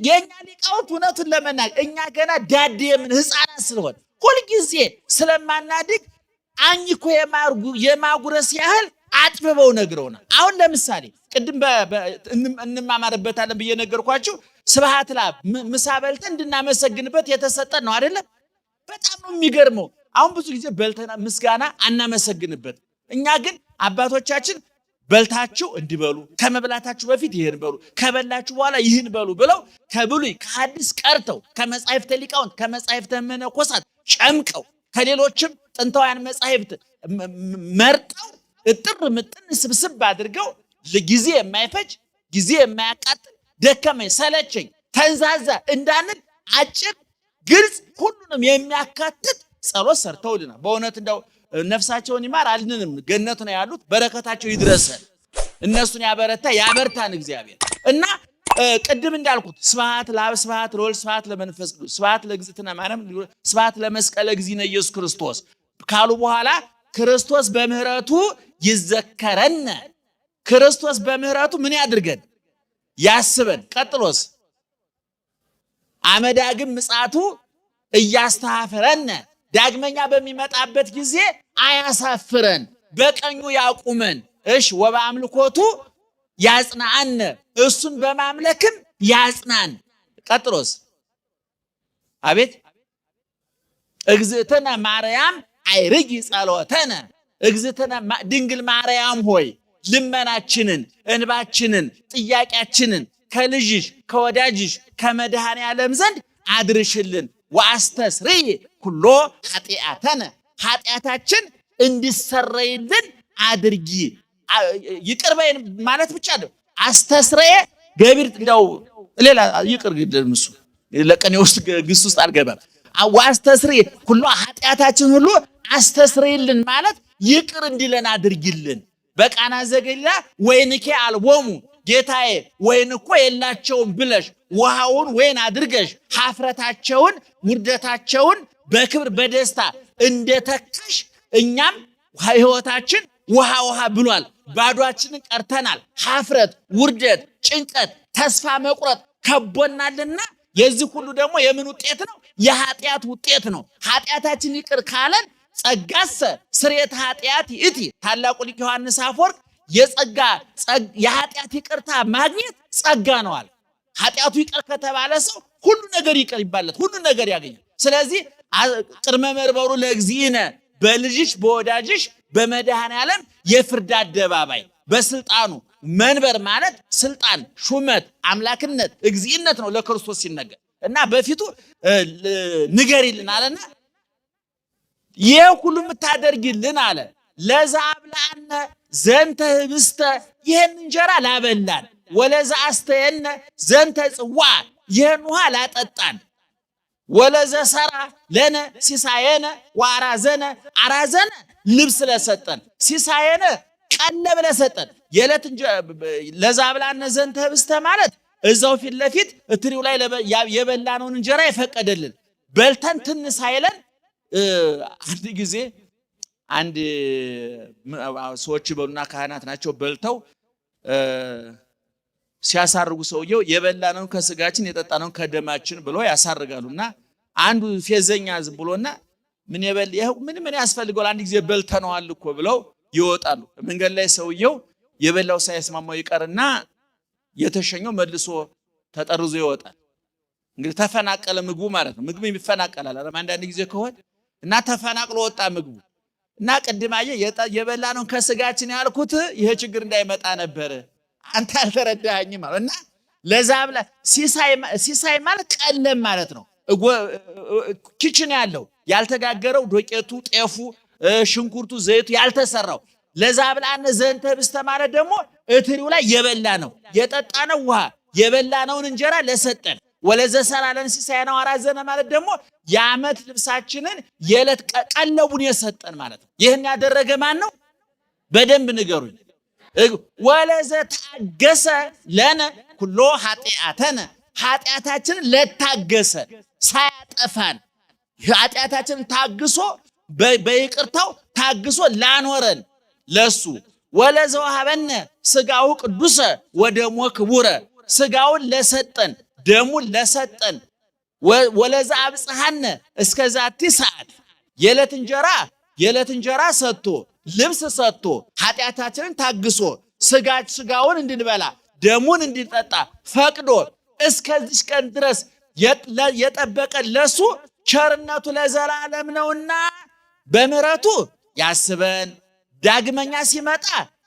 የኛ ሊቃውንት እውነቱን ለመናገር እኛ ገና ዳዴ ምን ህፃናት ስለሆን ሁሉ ጊዜ ስለማናድግ አኝኮ የማጉረስ ያህል አጥብበው ነግረውና አሁን ለምሳሌ ቅድም እንማማርበታለን ብዬ ነገርኳችሁ ስብሐት ለአብ ምሳ በልተን እንድናመሰግንበት የተሰጠን ነው አይደለ? በጣም ነው የሚገርመው። አሁን ብዙ ጊዜ በልተና ምስጋና አናመሰግንበት። እኛ ግን አባቶቻችን በልታችሁ እንዲበሉ ከመብላታችሁ በፊት ይህን በሉ ከበላችሁ በኋላ ይህን በሉ ብለው ከብሉይ ከሐዲስ ቀርተው ከመጻሕፍተ ሊቃውንት ከመጻሕፍተ መነኮሳት ጨምቀው ከሌሎችም ጥንታውያን መጻሕፍት መርጠው እጥር ምጥን ስብስብ አድርገው ለጊዜ የማይፈጅ ጊዜ የማያቃጥል ደከመኝ ሰለቸኝ ተንዛዛ እንዳንል አጭር ግልጽ ሁሉንም የሚያካትት ጸሎት ሰርተውልናል። በእውነት እንደው ነፍሳቸውን ይማር አልንንም። ገነት ነው ያሉት፣ በረከታቸው ይድረሰን። እነሱን ያበረታ ያበርታን እግዚአብሔር። እና ቅድም እንዳልኩት ስብሐት ለአብ ስብሐት ለወልድ ስብሐት ለመንፈስ ቅዱስ ስብሐት ለእግዝእትነ ማርያም ስብሐት ለመስቀለ እግዚእነ ኢየሱስ ክርስቶስ ካሉ በኋላ ክርስቶስ በምህረቱ ይዘከረን። ክርስቶስ በምህረቱ ምን ያድርገን? ያስበን። ቀጥሎስ አመዳግም ምጽአቱ እያስተሐፈረን ዳግመኛ በሚመጣበት ጊዜ አያሳፍረን፣ በቀኙ ያቁመን። እሺ ወበአምልኮቱ ያጽናን፣ እሱን በማምለክም ያጽናን። ቀጥሎስ አቤት እግዝእትነ ማርያም አይርጊ ጸሎተነ፣ እግዝእትነ ድንግል ማርያም ሆይ ልመናችንን እንባችንን ጥያቄያችንን ከልጅሽ ከወዳጅሽ ከመድኃኔ ዓለም ዘንድ አድርሽልን። ወአስተስርይ ኩሎ ኃጢአተነ፣ ኃጢአታችን እንዲሰረይልን አድርጊ። ይቅር በይን ማለት ብቻ ነው። አስተስረየ ገቢር እንደው ሌላ ይቅር ግድም እሱ ለቀኔ ውስጥ ግስ ውስጥ አልገባም። ወአስተስርይ ኩሎ ኃጢአታችን ሁሉ አስተስረይልን ማለት ይቅር እንዲለን አድርጊልን። በቃና ዘገሊላ ወይንኬ አልቦሙ ጌታዬ ወይን እኮ የላቸውም ብለሽ ውሃውን ወይን አድርገሽ ሀፍረታቸውን ውርደታቸውን በክብር በደስታ እንደተካሽ እኛም ሕይወታችን ውሃ ብሏል። ባዷችንን ቀርተናል። ሀፍረት፣ ውርደት፣ ጭንቀት፣ ተስፋ መቁረጥ ከቦናልና የዚህ ሁሉ ደግሞ የምን ውጤት ነው? የኃጢአት ውጤት ነው። ኃጢአታችን ይቅር ካለን ጸጋሰ ስርየት ኃጢአት ይእቲ ታላቁ ሊቅ ዮሐንስ አፈወርቅ የኃጢአት ይቅርታ ማግኘት ጸጋ ነው አለ። ኃጢአቱ ይቅር ከተባለ ሰው ሁሉ ነገር ይቅር ይባለት፣ ሁሉ ነገር ያገኛል። ስለዚህ ቅድመ መርበሩ ለእግዚእነ በልጅሽ በወዳጅሽ በመድኃኔ ዓለም የፍርድ አደባባይ በስልጣኑ መንበር ማለት ስልጣን፣ ሹመት፣ አምላክነት፣ እግዚእነት ነው ለክርስቶስ ሲነገር እና በፊቱ ንገሪልን አለና ይሄ ሁሉ የምታደርጊልን አለ ለዛ አብላነ ዘንተ ህብስተ ይህን እንጀራ ላበላን፣ ወለዛ አስተየነ ዘንተ ጽዋ ይህን ውሃ ላጠጣን፣ ወለዘ ሰራ ለነ ሲሳየነ ወአራዘነ አራዘነ ልብስ ለሰጠን፣ ሲሳየነ ቀለብ ለሰጠን። የዕለት ለዛ አብላነ ዘንተ ህብስተ ማለት እዛው ፊት ለፊት እትሪው ላይ የበላነውን እንጀራ የፈቀደልን በልተን ትንስ አይለን። አንድ ጊዜ አንድ ሰዎች በሉና ካህናት ናቸው በልተው ሲያሳርጉ ሰውየው የበላነውን ከስጋችን የጠጣነውን ከደማችን ብሎ ያሳርጋሉና አንዱ ፌዘኛ ዝም ብሎና ምን ያስፈልገዋል አንድ ጊዜ በልተነዋል እኮ ብለው ይወጣሉ። መንገድ ላይ ሰውየው የበላው ሳይስማማው ይቀርና የተሸኘው መልሶ ተጠርዞ ይወጣል። እንግዲህ ተፈናቀለ ምግቡ ማለት ነው። ምግቡ ይፈናቀላል አንዳንድ ጊዜ ከሆነ እና ተፈናቅሎ ወጣ ምግቡ እና ቅድማዬ የበላነውን ከስጋችን ያልኩት ይሄ ችግር እንዳይመጣ ነበር አንተ አልተረዳኸኝም ማለት እና ለዛ ብላ ሲሳይ ማለት ቀለም ማለት ነው። ኪችን ያለው ያልተጋገረው ዶቄቱ፣ ጤፉ፣ ሽንኩርቱ፣ ዘይቱ ያልተሰራው ለዛ ብላነ ዘንተ ህብስተ ማለት ደግሞ እትሪው ላይ የበላ ነው የጠጣነው ውሃ የበላነውን እንጀራ ለሰጠን። ወለዘ ሰራ ለነ ሲሳየነ ወአራዘነ ማለት ደግሞ የዓመት ልብሳችንን የዕለት ቀለቡን የሰጠን ማለት ነው። ይህን ያደረገ ማን ነው? በደንብ ንገሩኝ። ወለዘ ታገሰ ለነ ኩሎ ኃጢአተነ ኃጢአታችንን ለታገሰ ሳያጠፋን ኃጢአታችንን ታግሶ በይቅርታው ታግሶ ላኖረን ለሱ ወለዘ ወሀበነ ስጋው ቅዱሰ ወደሞ ክቡረ ስጋውን ለሰጠን ደሙን ለሰጠን ወለዛ አብጽሐነ እስከዛቲ ሰዓት የዕለት እንጀራ ሰጥቶ ልብስ ሰጥቶ ኃጢአታችንን ታግሶ ስጋውን እንድንበላ ደሙን እንድንጠጣ ፈቅዶ እስከዚህ ቀን ድረስ የጠበቀን ለሱ ቸርነቱ ለዘላለም ነውና በምሕረቱ ያስበን፣ ዳግመኛ ሲመጣ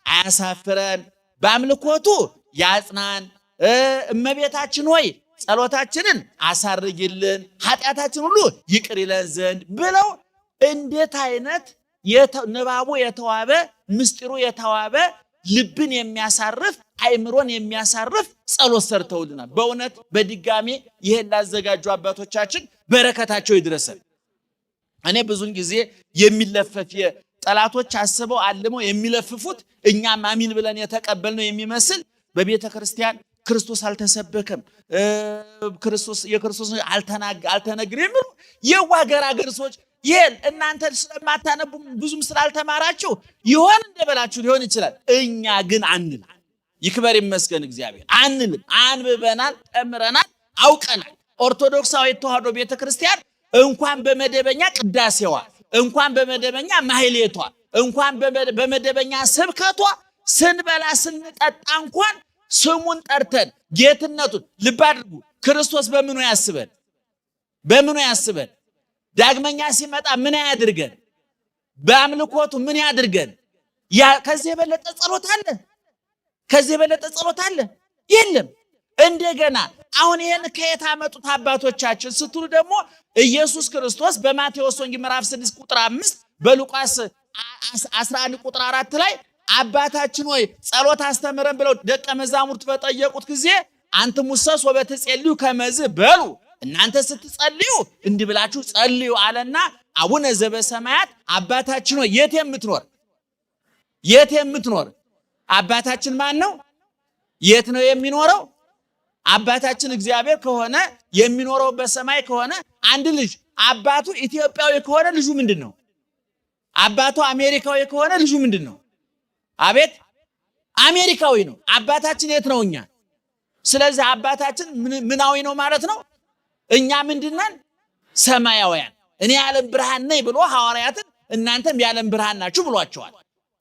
አያሳፍረን፣ በአምልኮቱ ያጽናን። እመቤታችን ሆይ ጸሎታችንን አሳርጊልን፣ ኃጢአታችን ሁሉ ይቅር ይለን ዘንድ ብለው እንዴት አይነት ንባቡ የተዋበ ምስጢሩ የተዋበ ልብን የሚያሳርፍ አይምሮን የሚያሳርፍ ጸሎት ሰርተውልናል። በእውነት በድጋሚ ይሄን ላዘጋጁ አባቶቻችን በረከታቸው ይድረሰን። እኔ ብዙን ጊዜ የሚለፈፍ ጠላቶች አስበው አልመው የሚለፍፉት እኛም አሚን ብለን የተቀበልነው የሚመስል በቤተ ክርስቲያን ክርስቶስ አልተሰበከም፣ የክርስቶስ አልተነገረም የሚሉ የዋገራገር ሰዎች ይሄን እናንተ ስለማታነቡ ብዙም ስላልተማራችሁ ይሆን እንደበላችሁ ሊሆን ይችላል። እኛ ግን አንልም። ይክበር ይመስገን እግዚአብሔር። አንልም። አንብበናል፣ ተምረናል፣ አውቀናል። ኦርቶዶክሳዊ ተዋሕዶ ቤተክርስቲያን እንኳን በመደበኛ ቅዳሴዋ እንኳን በመደበኛ ማህሌቷ እንኳን በመደበኛ ስብከቷ ስንበላ ስንጠጣ እንኳን ስሙን ጠርተን ጌትነቱን ልብ አድርጉ። ክርስቶስ በምኑ ያስበን? በምኑ ያስበን? ዳግመኛ ሲመጣ ምን ያድርገን? በአምልኮቱ ምን ያድርገን? ከዚህ የበለጠ ጸሎት አለ? ከዚህ የበለጠ ጸሎት አለ? የለም። እንደገና አሁን ይሄን ከየት አመጡት አባቶቻችን ስትሉ ደግሞ ኢየሱስ ክርስቶስ በማቴዎስ ወንጌል ምዕራፍ 6 ቁጥር 5 በሉቃስ 11 ቁጥር 4 ላይ አባታችን ሆይ ጸሎት አስተምረን ብለው ደቀ መዛሙርት በጠየቁት ጊዜ አንትሙሰ ወበትጸልዩ ከመዝ በሉ እናንተ ስትጸልዩ እንዲህ ብላችሁ ጸልዩ አለና አቡነ ዘበሰማያት አባታችን ሆይ የት የምትኖር አባታችን ማን ነው? የት ነው የሚኖረው? አባታችን እግዚአብሔር ከሆነ የሚኖረው በሰማይ ከሆነ አንድ ልጅ አባቱ ኢትዮጵያዊ ከሆነ ልጁ ምንድነው? አባቱ አሜሪካዊ ከሆነ ልጁ ምንድነው? አቤት አሜሪካዊ ነው። አባታችን የት ነው? እኛ። ስለዚህ አባታችን ምናዊ ነው ማለት ነው። እኛ ምንድነን? ሰማያውያን። እኔ የዓለም ብርሃን ነኝ ብሎ ሐዋርያትን እናንተም የዓለም ብርሃን ናችሁ ብሏቸዋል።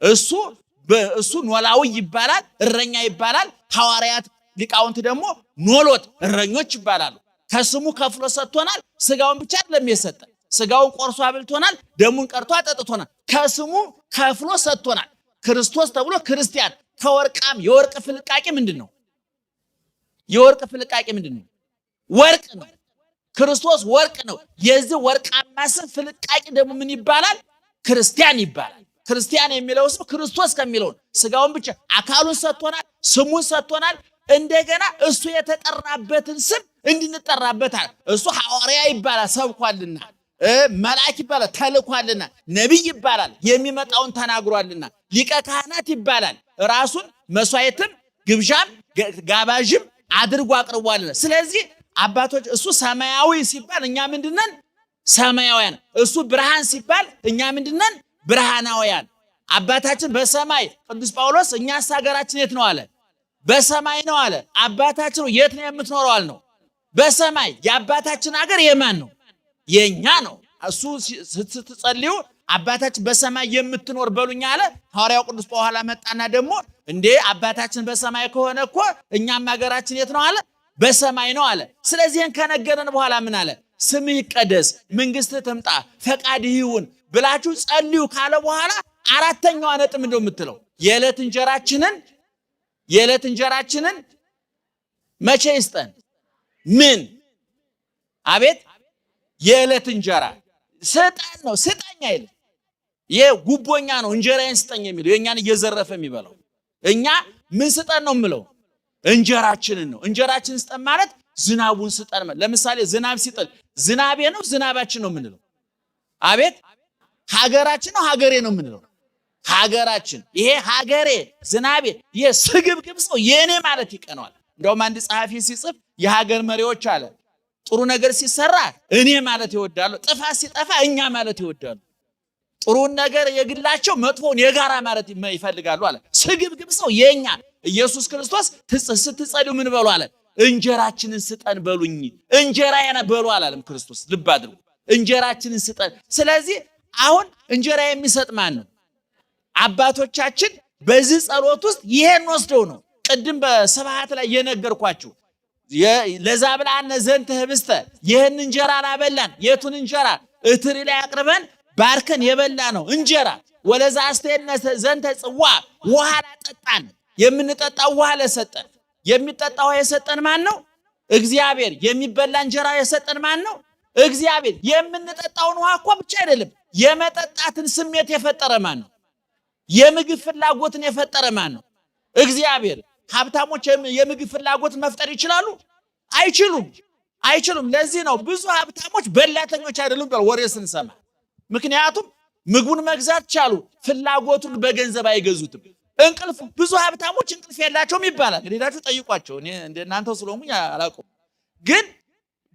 እሱ ኖላዊ ይባላል፣ እረኛ ይባላል። ሐዋርያት ሊቃውንት ደግሞ ኖሎት እረኞች ይባላሉ። ከስሙ ከፍሎ ሰጥቶናል። ስጋውን ብቻ አይደለም የሰጠን፣ ስጋውን ቆርሶ አብልቶናል፣ ደሙን ቀርቶ አጠጥቶናል። ከስሙ ከፍሎ ሰጥቶናል። ክርስቶስ ተብሎ ክርስቲያን ከወርቃም የወርቅ ፍልቃቂ ምንድነው? የወርቅ ፍልቃቂ ምንድነው? ወርቅ ነው። ክርስቶስ ወርቅ ነው። የዚህ ወርቃማ ስም ፍልቃቂ ደግሞ ምን ይባላል? ክርስቲያን ይባላል። ክርስቲያን የሚለው ስም ክርስቶስ ከሚለው ስጋውን ብቻ አካሉን ሰጥቶናል፣ ስሙን ሰጥቶናል። እንደገና እሱ የተጠራበትን ስም እንድንጠራበታል። እሱ ሐዋርያ ይባላል ሰብኳልና፣ መልአክ ይባላል ተልኳልና፣ ነቢይ ይባላል የሚመጣውን ተናግሯልና፣ ሊቀ ካህናት ይባላል ራሱን መስዋዕትም ግብዣም ጋባዥም አድርጎ አቅርቧልና። ስለዚህ አባቶች እሱ ሰማያዊ ሲባል እኛ ምንድነን? ሰማያውያን። እሱ ብርሃን ሲባል እኛ ምንድነን? ብርሃናውያን። አባታችን በሰማይ ቅዱስ ጳውሎስ እኛስ ሀገራችን የት ነው አለ? በሰማይ ነው አለ። አባታችን የት ነው የምትኖረው አለ ነው? በሰማይ። የአባታችን ሀገር የማን ነው? የኛ ነው። እሱ ስትጸልዩ አባታችን በሰማይ የምትኖር በሉኛ አለ። ሐዋርያው ቅዱስ በኋላ መጣና ደግሞ እንዴ አባታችን በሰማይ ከሆነ እኮ እኛም ሀገራችን የት ነው አለ? በሰማይ ነው አለ። ስለዚህን ከነገረን በኋላ ምን አለ? ስምህ ይቀደስ፣ መንግስትህ ትምጣ፣ ፈቃድህ ይሁን ብላችሁ ጸልዩ ካለ በኋላ አራተኛዋ ነጥብ እንደው የምትለው የዕለት እንጀራችንን መቼ ይስጠን? ምን? አቤት የዕለት እንጀራ ስጠን ነው። ስጠኝ አይልም። ይሄ ጉቦኛ ነው። እንጀራዬን ስጠኝ የሚለው የኛን እየዘረፈ የሚበላው። እኛ ምን ስጠን ነው የምለው? እንጀራችንን ነው። እንጀራችንን ስጠን ማለት ዝናቡን ስጠን ማለት። ለምሳሌ ዝናብ ሲጥል ዝናቤ ነው ዝናባችን ነው የምንለው? አቤት ሀገራችን ነው ሀገሬ ነው የምንለው? ሀገራችን። ይሄ ሀገሬ ዝናቤ ይሄ ስግብግብ ሰው የኔ ማለት ይቀነዋል። እንደውም አንድ ጸሐፊ ሲጽፍ የሀገር መሪዎች አለ ጥሩ ነገር ሲሰራ እኔ ማለት ይወዳሉ፣ ጥፋት ሲጠፋ እኛ ማለት ይወዳሉ። ጥሩን ነገር የግላቸው መጥፎውን የጋራ ማለት ይፈልጋሉ አለ። ስግብግብ ሰው የኛ። ኢየሱስ ክርስቶስ ስትጸልዩ ምን በሉ አለ? እንጀራችንን ስጠን በሉኝ። እንጀራዬን በሉ አላለም ክርስቶስ። ልብ አድርጉ፣ እንጀራችንን ስጠን። ስለዚህ አሁን እንጀራ የሚሰጥ ማን ነው? አባቶቻችን በዚህ ጸሎት ውስጥ ይሄን ወስደው ነው ቅድም በስብሐት ላይ የነገርኳችሁ ለዛብልዓነ ዘንተ ህብስተ፣ ይህን እንጀራ ላበላን። የቱን እንጀራ? እትሪ ላይ አቅርበን ባርከን የበላ ነው እንጀራ። ወለዛ አስተየነ ዘንተ ጽዋ፣ ውሃ ላጠጣን፣ የምንጠጣው ውሃ ለሰጠን። የሚጠጣ ውሃ የሰጠን ማን ነው? እግዚአብሔር። የሚበላ እንጀራ የሰጠን ማን ነው? እግዚአብሔር። የምንጠጣውን ውሃ እኮ ብቻ አይደለም፣ የመጠጣትን ስሜት የፈጠረ ማን ነው? የምግብ ፍላጎትን የፈጠረ ማን ነው? እግዚአብሔር። ሀብታሞች የምግብ ፍላጎትን መፍጠር ይችላሉ? አይችሉም። ለዚህ ነው ብዙ ሀብታሞች በላተኞች አይደሉም ወሬ ስንሰማ። ምክንያቱም ምግቡን መግዛት ቻሉ፣ ፍላጎቱን በገንዘብ አይገዙትም። እንቅልፍ ብዙ ሀብታሞች እንቅልፍ የላቸውም ይባላል። ሄዳችሁ ጠይቋቸው። እኔ እንደናንተው ስለሆንኩኝ አላውቅም። ግን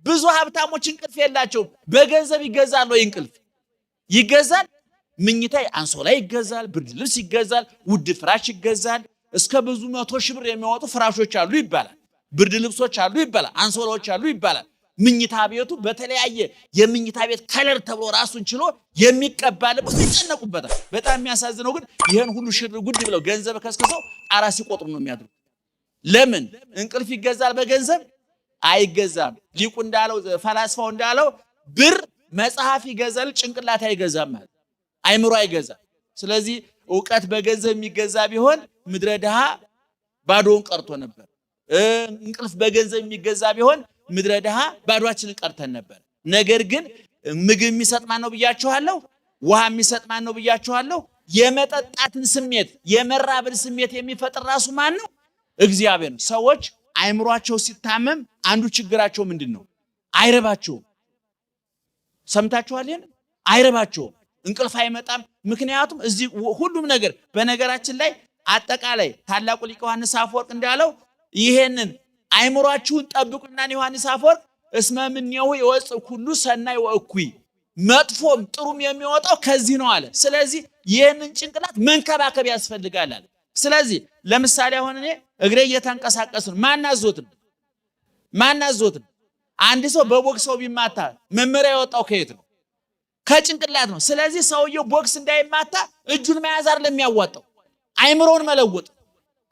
ብዙ ሀብታሞች እንቅልፍ የላቸውም። በገንዘብ ይገዛል ወይ? እንቅልፍ ይገዛል። ምኝታ አንሶላ ይገዛል፣ ብርድ ልብስ ይገዛል፣ ውድ ፍራሽ ይገዛል። እስከ ብዙ 100 ሺህ ብር የሚያወጡ ፍራሾች አሉ ይባላል። ብርድ ልብሶች አሉ ይባላል። አንሶላዎች አሉ ይባላል። ምኝታ ቤቱ በተለያየ የምኝታ ቤት ከለር ተብሎ ራሱን ችሎ የሚቀባ ልብስ ይጨነቁበታል። በጣም የሚያሳዝነው ግን ይሄን ሁሉ ሽር ጉድ ብለው ገንዘብ ከስከሰው ጣራ ሲቆጥሩ ነው የሚያድሩ። ለምን? እንቅልፍ ይገዛል በገንዘብ አይገዛም። ሊቁ እንዳለው ፈላስፋው እንዳለው ብር መጽሐፍ ይገዛል፣ ጭንቅላት አይገዛም ማለት አይምሮ አይገዛም። ስለዚህ ዕውቀት በገንዘብ የሚገዛ ቢሆን ምድረ ድሃ ባዶውን ቀርቶ ነበር። እንቅልፍ በገንዘብ የሚገዛ ቢሆን ምድረ ድሃ ባዶአችንን ቀርተን ነበር። ነገር ግን ምግብ የሚሰጥ ማን ነው ብያችኋለሁ? ውሃ የሚሰጥ ማን ነው ብያችኋለሁ? የመጠጣትን ስሜት የመራብን ስሜት የሚፈጥር ራሱ ማን ነው? እግዚአብሔር ነው። ሰዎች አይምሯቸው ሲታመም አንዱ ችግራቸው ምንድን ነው? አይረባቸውም። ሰምታችኋል? ይሄን አይረባቸውም፣ እንቅልፍ አይመጣም። ምክንያቱም እዚህ ሁሉም ነገር በነገራችን ላይ አጠቃላይ ታላቁ ሊቅ ዮሐንስ አፈወርቅ እንዳለው ይሄንን አይምሯችሁን ጠብቁና ዮሐንስ አፈወርቅ እስመ እምኔሁ ይወፅእ ኩሉ ሰናይ ወእኩይ፣ መጥፎም ጥሩም የሚወጣው ከዚህ ነው አለ። ስለዚህ ይሄንን ጭንቅላት መንከባከብ ያስፈልጋል አለ። ስለዚህ ለምሳሌ አሁን እኔ እግሬ እየተንቀሳቀስ ነው፣ ማናዞት ነው? አንድ ሰው በቦክሰው ቢማታ መመሪያ የወጣው ከየት ነው? ከጭንቅላት ነው። ስለዚህ ሰውየው ቦክስ እንዳይማታ እጁን መያዝ አይደለም የሚያዋጣው፣ አይምሮውን መለወጥ፣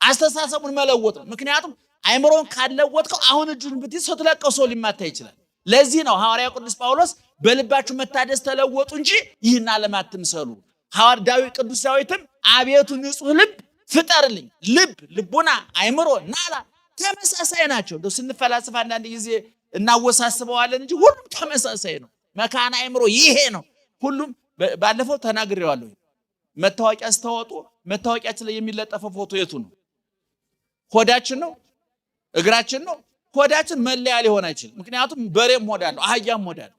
አስተሳሰቡን መለወጥ ነው። ምክንያቱም አይምሮውን ካለወጥከው አሁን እጁን ብትይዝ ስትለቀው ሰው ሊማታ ይችላል። ለዚህ ነው ሐዋርያው ቅዱስ ጳውሎስ በልባችሁ መታደስ ተለወጡ እንጂ ይህን ዓለም አትምሰሉ። ቅዱስ ዳዊትም አቤቱ ንጹሕ ልብ ፍጠርልኝ። ልቡና፣ አይምሮ፣ ናላ ተመሳሳይ ናቸው። እንደው ስንፈላስፍ አንዳንድ ጊዜ እናወሳስበዋለን እንጂ ሁሉም ተመሳሳይ ነው። መካነ አይምሮ ይሄ ነው። ሁሉም ባለፈው ተናግሬዋለሁ። መታወቂያ ስታወጡ መታወቂያችን ላይ የሚለጠፈው ፎቶ የቱ ነው? ሆዳችን ነው? እግራችን ነው? ሆዳችን መለያ ሊሆን አይችልም። ምክንያቱም በሬም ሆዳለሁ፣ አህያም ሆዳለሁ፣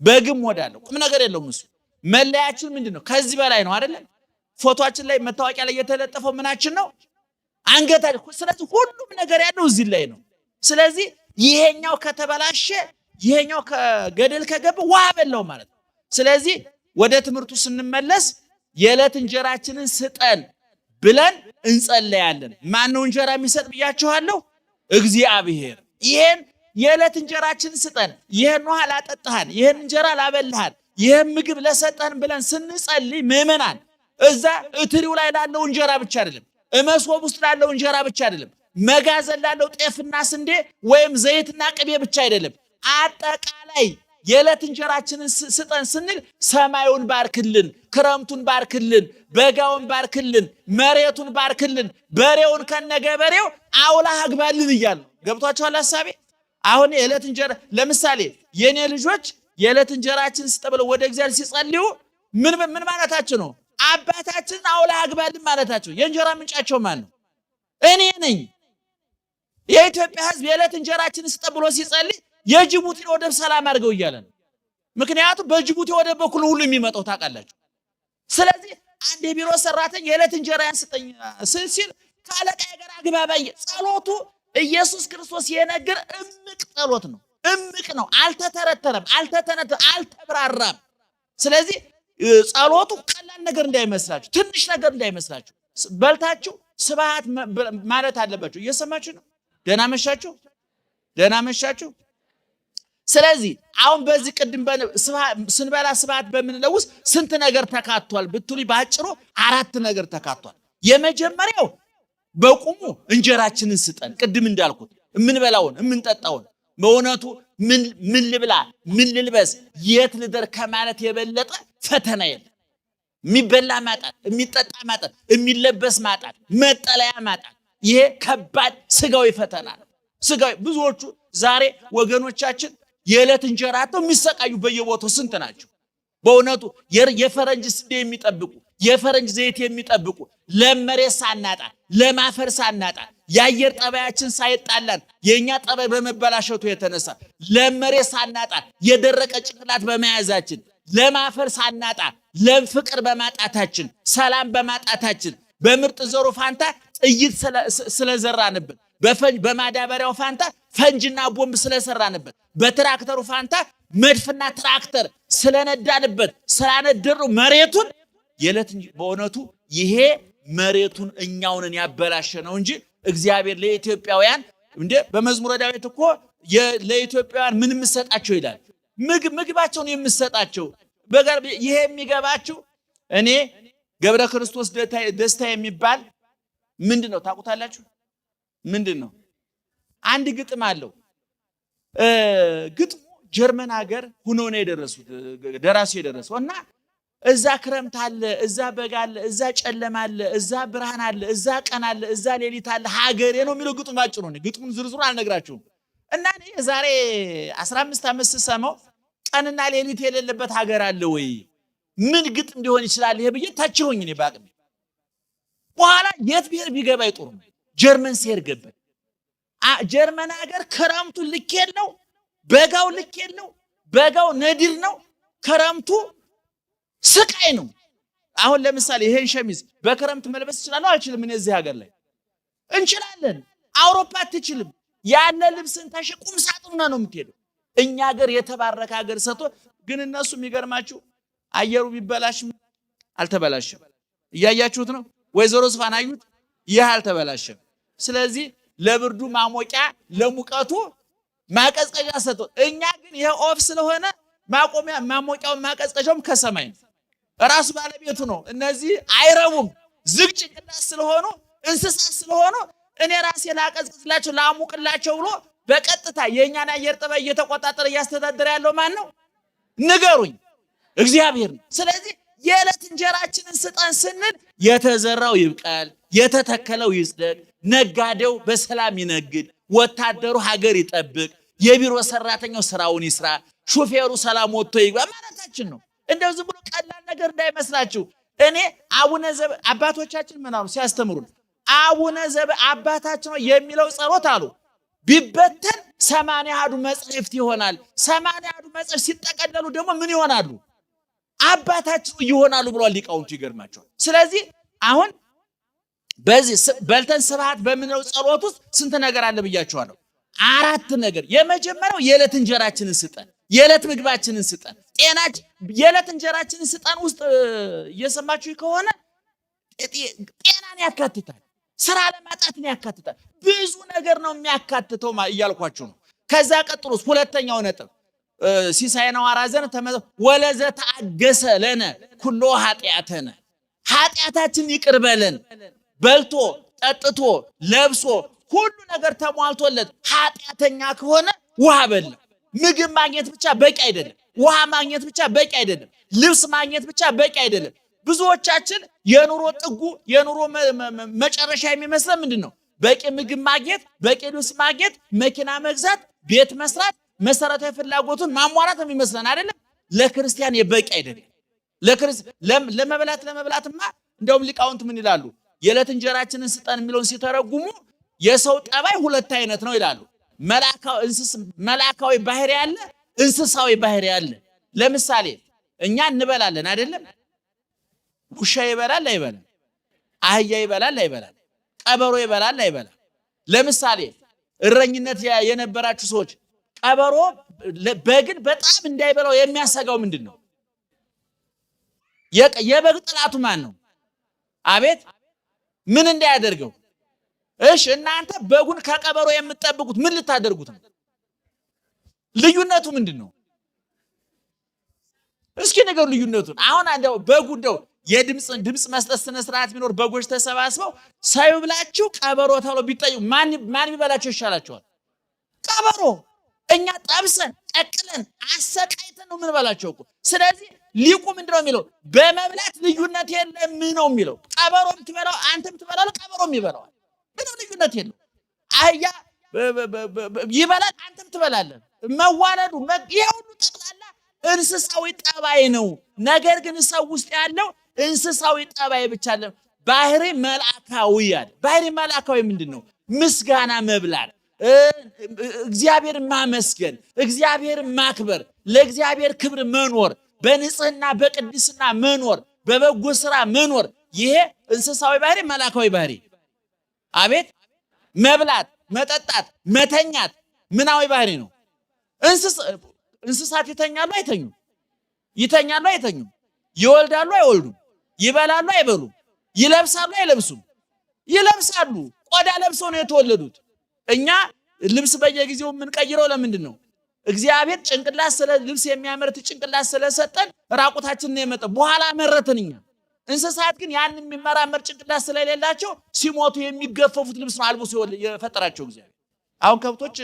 በግም ሆዳለሁ። ቁም ነገር የለውም እሱ። መለያችን ምንድን ነው? ከዚህ በላይ ነው አይደለም? ፎቶአችን ላይ መታወቂያ ላይ የተለጠፈው ምናችን ነው? አንገታችን። ስለዚህ ሁሉም ነገር ያለው እዚህ ላይ ነው። ስለዚህ ይሄኛው ከተበላሸ ይሄኛው ከገደል ከገባ ውሃ በላው ማለት ነው። ስለዚህ ወደ ትምህርቱ ስንመለስ የዕለት እንጀራችንን ስጠን ብለን እንጸለያለን። ማን ነው እንጀራ የሚሰጥ ብያችኋለሁ? እግዚአብሔር። ይሄን የዕለት እንጀራችንን ስጠን፣ ይሄን ውሃ ላጠጣህን፣ ይሄን እንጀራ ላበላህን፣ ይሄን ምግብ ለሰጠህን ብለን ስንጸልይ ምእመናን እዛ እትሪው ላይ ላለው እንጀራ ብቻ አይደለም፣ መሶብ ውስጥ ላለው እንጀራ ብቻ አይደለም፣ መጋዘን ላለው ጤፍና ስንዴ ወይም ዘይትና ቅቤ ብቻ አይደለም፣ አጠቃላይ የዕለት እንጀራችንን ስጠን ስንል ሰማዩን ባርክልን፣ ክረምቱን ባርክልን፣ በጋውን ባርክልን፣ መሬቱን ባርክልን፣ በሬውን ከነገበሬው አውላህ አግባልን እያልን ነው። ገብቷችኋል ሐሳቤ? አሁን የዕለት እንጀራ ለምሳሌ የኔ ልጆች የዕለት እንጀራችንን ስጠን ብለው ወደ እግዚአብሔር ሲጸልዩ ምን ማለታቸው ነው? አባታችንን አውላህ አግባልን ማለታቸው። የእንጀራ ምንጫቸው ማን ነው? እኔ ነኝ። የኢትዮጵያ ሕዝብ የዕለት እንጀራችንን ስጠን ብሎ ሲጸልይ የጅቡቲን ወደብ ሰላም አድርገው እያለ ነው። ምክንያቱም በጅቡቲ ወደብ በኩል ሁሉ የሚመጣው ታውቃላችሁ። ስለዚህ አንድ የቢሮ ሰራተኛ የዕለት እንጀራን ስጠኝ ሲል ካለቃዬ ጋር አግባባኝ። ጸሎቱ ኢየሱስ ክርስቶስ የነገር እምቅ ጸሎት ነው። እምቅ ነው። አልተተረተረም፣ አልተብራራም። ስለዚህ ጸሎቱ ቀላል ነገር እንዳይመስላችሁ፣ ትንሽ ነገር እንዳይመስላችሁ። በልታችሁ ስብሐት ማለት አለባችሁ። እየሰማችሁ ነው? ደህና መሻችሁ። ደህና መሻችሁ። ስለዚህ አሁን በዚህ ቅድም ስንበላ ስብሐት በምንለው ውስጥ ስንት ነገር ተካቷል ብትሉ ባጭሩ 4 ነገር ተካቷል። የመጀመሪያው በቁሙ እንጀራችንን ስጠን። ቅድም እንዳልኩት የምንበላውን የምንጠጣውን በእውነቱ ምን ልብላ ምን ልልበስ የት ልደር ከማለት የበለጠ ፈተና የለም። የሚበላ ማጣት፣ የሚጠጣ ማጣት፣ የሚለበስ ማጣት፣ መጠለያ ማጣት፣ ይሄ ከባድ ስጋዊ ፈተና ነው። ስጋዊ ብዙዎቹ ዛሬ ወገኖቻችን የዕለት እንጀራ አጥተው የሚሰቃዩ በየቦታው ስንት ናቸው? በእውነቱ የፈረንጅ ስንዴ የሚጠብቁ የፈረንጅ ዘይት የሚጠብቁ ለመሬት ሳናጣ ለማፈር ሳናጣ የአየር ጠባያችን ሳይጣላን የኛ ጠባይ በመበላሸቱ የተነሳ ለመሬት ሳናጣ የደረቀ ጭንቅላት በመያዛችን ለማፈር ሳናጣ ለፍቅር በማጣታችን ሰላም በማጣታችን በምርጥ ዘሩ ፋንታ ጥይት ስለዘራንበት በማዳበሪያው ፋንታ ፈንጅና ቦምብ ስለሰራንበት በትራክተሩ ፋንታ መድፍና ትራክተር ስለነዳንበት ስላነደሩ መሬቱን የለት በእውነቱ ይሄ መሬቱን እኛውን ያበላሸ ነው እንጂ እግዚአብሔር ለኢትዮጵያውያን እንደ በመዝሙረ ዳዊት እኮ ለኢትዮጵያውያን ምን ምሰጣቸው ይላል። ምግባቸውን የምሰጣቸው በጋር ይሄ የሚገባችሁ እኔ ገብረ ክርስቶስ ደስታ የሚባል ምንድነው ታውቁታላችሁ? ምንድነው? አንድ ግጥም አለው። ግጥሙ ጀርመን ሀገር ሆኖ ነው የደረሱት ደራሲ የደረሰው እና እዛ ክረምት አለ፣ እዛ በጋ አለ፣ እዛ ጨለማ አለ፣ እዛ ብርሃን አለ፣ እዛ ቀን አለ፣ እዛ ሌሊት አለ ሀገሬ ነው የሚለው ግጥሙ ባጭሩ ነው። ግጥሙን ዝርዝሩ አልነግራችሁም። እና እኔ ዛሬ 15 ዓመት ስሰማው ቀንና ሌሊት የሌለበት ሀገር አለ ወይ ምን ግጥም ሊሆን ይችላል ይሄ ብዬ ታችሁኝ እኔ ባቅም በኋላ የት ብሄር ቢገባ ይጥሩ ጀርመን ሲሄድ ገባ። ጀርመን ሀገር ክረምቱ ልክ የለው በጋው ልክ የለው። በጋው ነዲር ነው፣ ክረምቱ ስቃይ ነው። አሁን ለምሳሌ ይሄን ሸሚዝ በክረምት መልበስ ይችላልው አልችልም? እኔ እዚህ ሀገር ላይ እንችላለን። አውሮፓ አትችልም። ያለ ልብስን ተሽቁም ሳጥና ነው የምትሄደው። እኛ ሀገር የተባረከ ሀገር ሰጥቶ ግን እነሱ የሚገርማችሁ አየሩ ቢበላሽም አልተበላሸም። እያያችሁት ነው። ወይዘሮ ስፋን አዩት፣ ይህ አልተበላሸም። ስለዚህ ለብርዱ ማሞቂያ ለሙቀቱ ማቀዝቀዣ ሰጥቶ እኛ ግን ይሄ ኦፍ ስለሆነ ማሞቂያውን ማቀዝቀዣውም ከሰማይ ነው፣ ራሱ ባለቤቱ ነው። እነዚህ አይረቡም፣ ዝግ ጭንቅላት ስለሆኑ እንስሳት ስለሆኑ እኔ ራሴ ላቀዝቅዝላቸው ላሙቅላቸው ብሎ በቀጥታ የኛን አየር ጠባይ እየተቆጣጠረ እያስተዳደረ ያለው ማን ነው? ንገሩኝ። እግዚአብሔር ነው። ስለዚህ የዕለት እንጀራችንን ስጠን ስንል የተዘራው ይብቀል፣ የተተከለው ይጽደቅ፣ ነጋዴው በሰላም ይነግድ፣ ወታደሩ ሀገር ይጠብቅ፣ የቢሮ ሰራተኛው ስራውን ይስራ፣ ሹፌሩ ሰላም ወጥቶ ይግባ ማለታችን ነው። እንደው ዝም ብሎ ቀላል ነገር እንዳይመስላችሁ። እኔ አባቶቻችን ምን አሉ ሲያስተምሩን? አቡነ ዘበ አባታችን የሚለው ጸሎት አሉ ቢበተን 80 መጽሐፍት ይሆናል። 80 መጽሐፍት ሲጠቀለሉ ደግሞ ምን ይሆናሉ? አባታችን ይሆናሉ ብሏል ሊቃውንቱ። ይገርማቸዋል። ስለዚህ አሁን በዚህ በልተን ስብሐት በምንለው ጸሎት ውስጥ ስንት ነገር አለ ብያችኋለሁ? 4 ነገር። የመጀመሪያው የዕለት እንጀራችንን ስጠን፣ የዕለት ምግባችንን ስጠን። የዕለት እንጀራችንን ስጠን ውስጥ እየሰማችሁ ከሆነ ጤናን ያካትታል፣ ስራ ለማጣትን ያካትታል፣ ብዙ ነገር ነው የሚያካትተው እያልኳችሁ ነው። ከዛ ቀጥሎስ ሁለተኛው ነጥብ ሲሳይና ዋራዘን ወለዘ ተአገሰ ለነ ኩሎ ኃጢአተነ፣ ኃጢአታችን ይቅር በለን። በልቶ ጠጥቶ ለብሶ ሁሉ ነገር ተሟልቶለት ኃጢአተኛ ከሆነ ውሃ በላ። ምግብ ማግኘት ብቻ በቂ አይደለም። ውሃ ማግኘት ብቻ በቂ አይደለም። ልብስ ማግኘት ብቻ በቂ አይደለም። ብዙዎቻችን የኑሮ ጥጉ የኑሮ መጨረሻ የሚመስለን ምንድነው? በቂ ምግብ ማግኘት፣ በቂ ልብስ ማግኘት፣ መኪና መግዛት፣ ቤት መስራት፣ መሰረታዊ ፍላጎቱን ማሟላት የሚመስለን አይደለም። ለክርስቲያን የበቂ አይደለም። ለመብላትማ እንደውም ሊቃውንት ምን ይላሉ? የዕለት እንጀራችንን ስጠን የሚለውን ሲተረጉሙ የሰው ጠባይ 2 አይነት ነው ይላሉ። መላካዊ ባህሪ ያለ፣ እንስሳዊ ባህሪ ያለ። ለምሳሌ እኛ እንበላለን አይደለም? ውሻ ይበላል አይበላም? አህያ ይበላል አይበላም? ቀበሮ ይበላል አይበላም? ለምሳሌ እረኝነት የነበራችሁ ሰዎች ቀበሮ በግን በጣም እንዳይበላው የሚያሰጋው ምንድነው? የበግ ጥላቱ ማን ነው? አቤት ምን እንዳያደርገው? እሺ እናንተ በጉን ከቀበሮ የምትጠብቁት ምን ልታደርጉት ነው? ልዩነቱ ምንድነው? እስኪ ነገር ልዩነቱን አሁን አንደው በጉ እንደው የድምጽ መስጠት ስነ ስርዓት ቢኖር በጎች ተሰባስበው ሳይብላችሁ ቀበሮ ተብሎ ቢጠዩ ማን ቢበላቸው ይሻላቸዋል? ቀበሮ። እኛ ጠብሰን ቀቅለን አሰቃይተን ነው ምን በላቸው እኮ። ስለዚህ ሊቁ ምንድነው የሚለው? በመብላት ልዩነት የለም ነው የሚለው። ቀበሮም ትበላው አንተም ትበላለህ፣ ቀበሮም ይበላዋል። ምንም ልዩነት የለም። አህያ ይበላል አንተም ትበላለህ። መዋለዱ ይሁሉ ጠቅላላ እንስሳዊ ጠባይ ነው። ነገር ግን ሰው ውስጥ ያለው እንስሳዊ ጠባይ ብቻ አይደለም፣ ባህሪ መልአካዊ ያለ። ባህሪ መልአካዊ ምንድነው? ምስጋና መብላት፣ እግዚአብሔርን ማመስገን፣ እግዚአብሔርን ማክበር፣ ለእግዚአብሔር ክብር መኖር፣ በንጽህና በቅድስና መኖር፣ በበጎ ስራ መኖር። ይሄ እንስሳዊ ባህሪ መልአካዊ ባህሪ። አቤት መብላት፣ መጠጣት፣ መተኛት ምናዊ ባህሪ ነው። እንስሳት ይተኛሉ አይተኙም? ይተኛሉ አይተኙም? ይወልዳሉ አይወልዱም? ይበላሉ አይበሉም? ይለብሳሉ አይለብሱም? ይለብሳሉ። ቆዳ ለብሰው ነው የተወለዱት። እኛ ልብስ በየጊዜው የምንቀይረው ለምንድን ነው? እግዚአብሔር ጭንቅላት ስለ ልብስ የሚያመርት ጭንቅላት ስለሰጠን ራቁታችንን ነው የመጣው። በኋላ መረተን እኛ። እንስሳት ግን ያን የሚመራመር ጭንቅላት ስለሌላቸው ሲሞቱ የሚገፈፉት ልብስ ነው አልብሶ የፈጠራቸው እግዚአብሔር። አሁን ከብቶች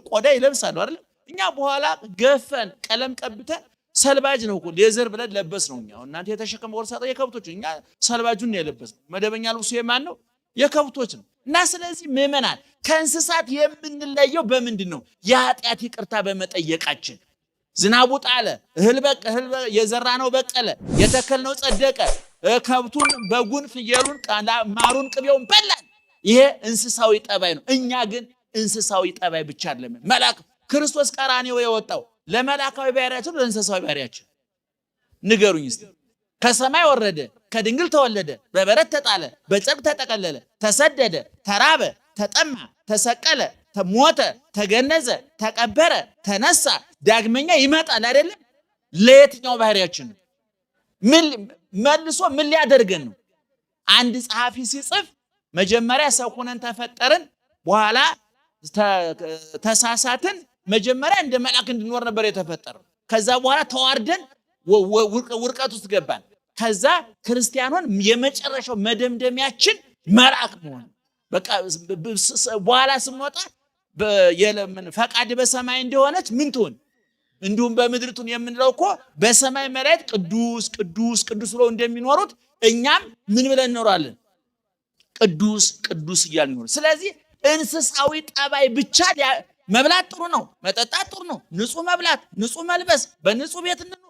ቆዳ ይለብሳሉ አይደል? እኛ በኋላ ገፈን ቀለም ቀብተን ሰልባጅ ነው እኮ ሌዘር ብለን ለበስ ነው። እኛ እናንተ የተሸከመ ወርሳጣ የከብቶች እኛ ሰልባጁን ነው የለበስ። መደበኛ ልብሱ የማን ነው? የከብቶች ነው። እና ስለዚህ ምእመናን ከእንስሳት የምንለየው በምንድን ነው? የኃጢአት ይቅርታ በመጠየቃችን። ዝናቡ ጣለ፣ እህል የዘራነው በቀለ፣ የተከልነው ጸደቀ፣ ከብቱን በጉን ፍየሉን ማሩን ቅቤውን በላን። ይሄ እንስሳዊ ጠባይ ነው። እኛ ግን እንስሳዊ ጠባይ ብቻ አይደለም። መልአክ ክርስቶስ ቀራንዮ የወጣው ለመልአካዊ ባህሪያችን ለእንስሳዊ ባህሪያችን ንገሩኝ እስቲ። ከሰማይ ወረደ፣ ከድንግል ተወለደ፣ በበረት ተጣለ፣ በጨርቅ ተጠቀለለ፣ ተሰደደ፣ ተራበ፣ ተጠማ፣ ተሰቀለ፣ ሞተ፣ ተገነዘ፣ ተቀበረ፣ ተነሳ፣ ዳግመኛ ይመጣል አይደለም? ለየትኛው ባህሪያችን ነው? መልሶ ምን ሊያደርገን ነው? አንድ ጸሐፊ ሲጽፍ መጀመሪያ ሰው ሆነን ተፈጠርን፣ በኋላ ተሳሳትን፣ መጀመሪያ እንደ መልአክ እንድንኖር ነበር የተፈጠረው። ከዛ በኋላ ተዋርደን ውርቀት ውስጥ ገባን። ከዛ ክርስቲያኑን የመጨረሻው መደምደሚያችን መልአክ መሆን። በቃ በኋላ ስንወጣ ፈቃድ በሰማይ እንደሆነች ምን ትሆን እንዲሁም በምድርቱን የምንለው እኮ በሰማይ መላእክት ቅዱስ ቅዱስ ቅዱስ ብለው እንደሚኖሩት እኛም ምን ብለን እንኖራለን? ቅዱስ ቅዱስ እያልን እንኖር። ስለዚህ እንስሳዊ ጠባይ ብቻ መብላት ጥሩ ነው፣ መጠጣት ጥሩ ነው፣ ንጹህ መብላት፣ ንጹህ መልበስ፣ በንጹህ ቤት እንኑር።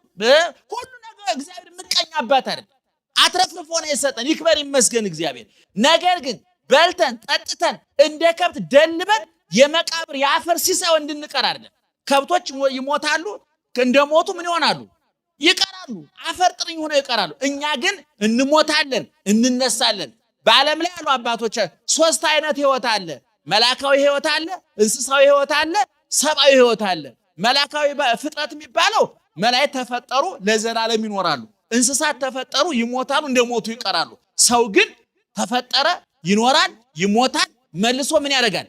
ሁሉ ነገር እግዚአብሔር ምቀኛ አባት አይደል? አትረፍርፎ ነው የሰጠን። ይክበር ይመስገን እግዚአብሔር። ነገር ግን በልተን ጠጥተን እንደ ከብት ደልበን የመቃብር የአፈር ሲሳይ እንድንቀር አይደለም። ከብቶች ይሞታሉ፣ እንደሞቱ ምን ይሆናሉ? ይቀራሉ። አፈር ጥርኝ ሆነው ይቀራሉ። እኛ ግን እንሞታለን፣ እንነሳለን። በዓለም ላይ ያሉ አባቶች ሶስት አይነት ህይወት አለ። መላካዊ ህይወት አለ፣ እንስሳዊ ህይወት አለ፣ ሰብአዊ ህይወት አለ። መላካዊ ፍጥረት የሚባለው መላእክት ተፈጠሩ ለዘላለም ይኖራሉ። እንስሳት ተፈጠሩ ይሞታሉ፣ እንደሞቱ ይቀራሉ። ሰው ግን ተፈጠረ ይኖራል፣ ይሞታል፣ መልሶ ምን ያደርጋል?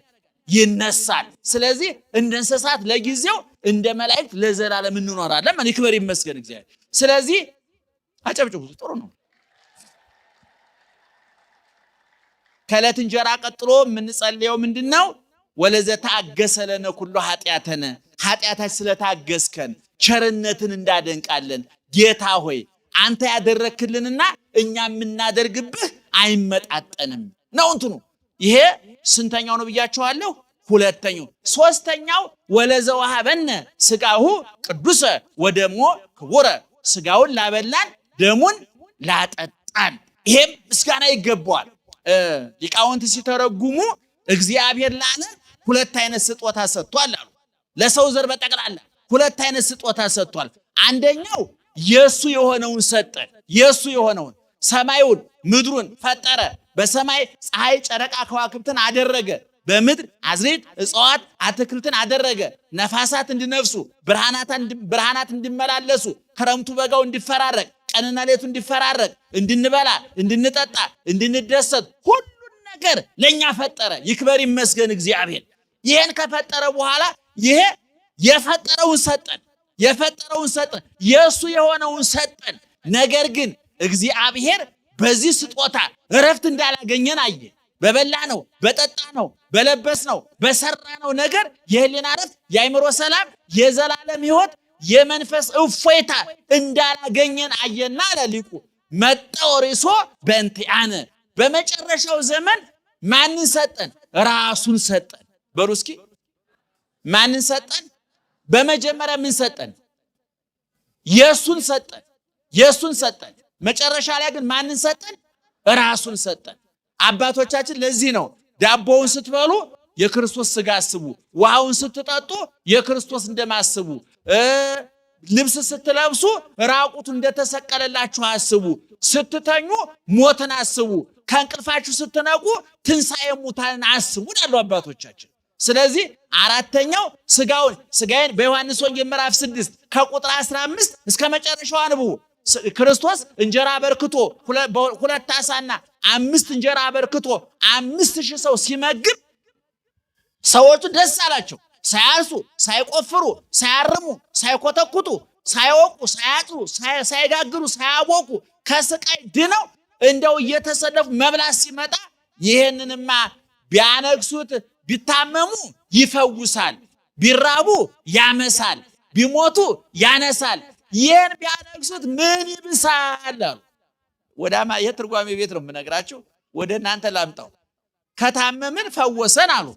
ይነሳል። ስለዚህ እንደ እንስሳት ለጊዜው፣ እንደ መላእክት ለዘላለም እንኖራለን። ማን ይክበር ይመስገን እግዚአብሔር። ስለዚህ አጨብጭቡ፣ ጥሩ ነው። ከዕለት እንጀራ ቀጥሎ የምንጸልየው ምንድነው? ወለዘ ታገሰ ለነ ኩሉ ኃጢአተነ፣ ኃጢአታችን ስለታገስከን ቸርነትን እንዳደንቃለን። ጌታ ሆይ አንተ ያደረክልንና እኛ የምናደርግብህ አይመጣጠንም ነው እንትኑ። ይሄ ስንተኛው ነው ብያቸዋለሁ? ሁለተኛው። ሶስተኛው ወለዘ ወሀበነ ስጋሁ ቅዱሰ ወደሞ ክቡረ፣ ስጋውን ላበላን ደሙን ላጠጣን። ይሄም ምስጋና ይገባዋል። ሊቃውንት ሲተረጉሙ እግዚአብሔር ላለ ሁለት አይነት ስጦታ ሰጥቷል አሉ። ለሰው ዘር በጠቅላላ ሁለት አይነት ስጦታ ሰጥቷል። አንደኛው የሱ የሆነውን ሰጠ። የሱ የሆነውን ሰማዩን ምድሩን ፈጠረ። በሰማይ ፀሐይ፣ ጨረቃ፣ ከዋክብትን አደረገ። በምድር አዝርዕት፣ እጽዋት፣ አትክልትን አደረገ። ነፋሳት እንዲነፍሱ፣ ብርሃናት እንዲመላለሱ፣ ክረምቱ በጋው እንዲፈራረቅ፣ ቀንና ሌቱ እንዲፈራረቅ፣ እንድንበላ፣ እንድንጠጣ፣ እንድንደሰት ሁሉን ነገር ለኛ ፈጠረ። ይክበር ይመስገን እግዚአብሔር። ይሄን ከፈጠረ በኋላ ይሄ የፈጠረውን ሰጠን፣ የሱ የሆነውን ሰጠን። ነገር ግን እግዚአብሔር በዚህ ስጦታ እረፍት እንዳላገኘን አየ። በበላ ነው፣ በጠጣ ነው፣ በለበስ ነው፣ በሰራ ነው ነገር የህሊና እረፍት፣ የአእምሮ ሰላም፣ የዘላለም ሕይወት፣ የመንፈስ እፎይታ እንዳላገኘን አየና ለሊቁ መጣው ሪሶ በእንቲአነ በመጨረሻው ዘመን ማንን ሰጠን? ራሱን ሰጠን። በሉ እስኪ ማንን ሰጠን? በመጀመሪያ ምን ሰጠን? የሱን ሰጠን። መጨረሻ ላይ ግን ማንን ሰጠን? ራሱን ሰጠን። አባቶቻችን ለዚህ ነው ዳቦውን ስትበሉ የክርስቶስ ሥጋ አስቡ፣ ውሃውን ስትጠጡ የክርስቶስ ደም አስቡ፣ ልብስ ስትለብሱ ራቁቱን እንደተሰቀለላችሁ አስቡ፣ ስትተኙ ሞትን አስቡ፣ ከእንቅልፋችሁ ስትነቁ ትንሣኤ ሙታንን አስቡ ይላሉ አባቶቻችን። ስለዚህ አራተኛው ሥጋዬን በዮሐንስ ወንጌል ምዕራፍ 6 ከቁጥር 15 እስከ መጨረሻው አንብቡ። ክርስቶስ እንጀራ አበርክቶ 2 ዓሣና 5 እንጀራ አበርክቶ 5000 ሰው ሲመግብ ሰዎቹ ደስ አላቸው። ሳያርሱ፣ ሳይቆፍሩ፣ ሳያርሙ፣ ሳይኮተኩቱ፣ ሳይወቁ፣ ሳያጥሩ፣ ሳይጋግሩ፣ ሳያቦኩ ከስቃይ ድነው እንደው እየተሰለፉ መብላት ሲመጣ ይህንንማ ቢያነግሱት ቢታመሙ ይፈውሳል፣ ቢራቡ ያመሳል፣ ቢሞቱ ያነሳል፣ ይህን ቢያነግሱት ምን ይብሳል አሉ። ወዳማ የትርጓሜ ቤት ነው የምነግራችሁ፣ ወደ እናንተ ላምጣው። ከታመምን ፈወሰን አሉ፣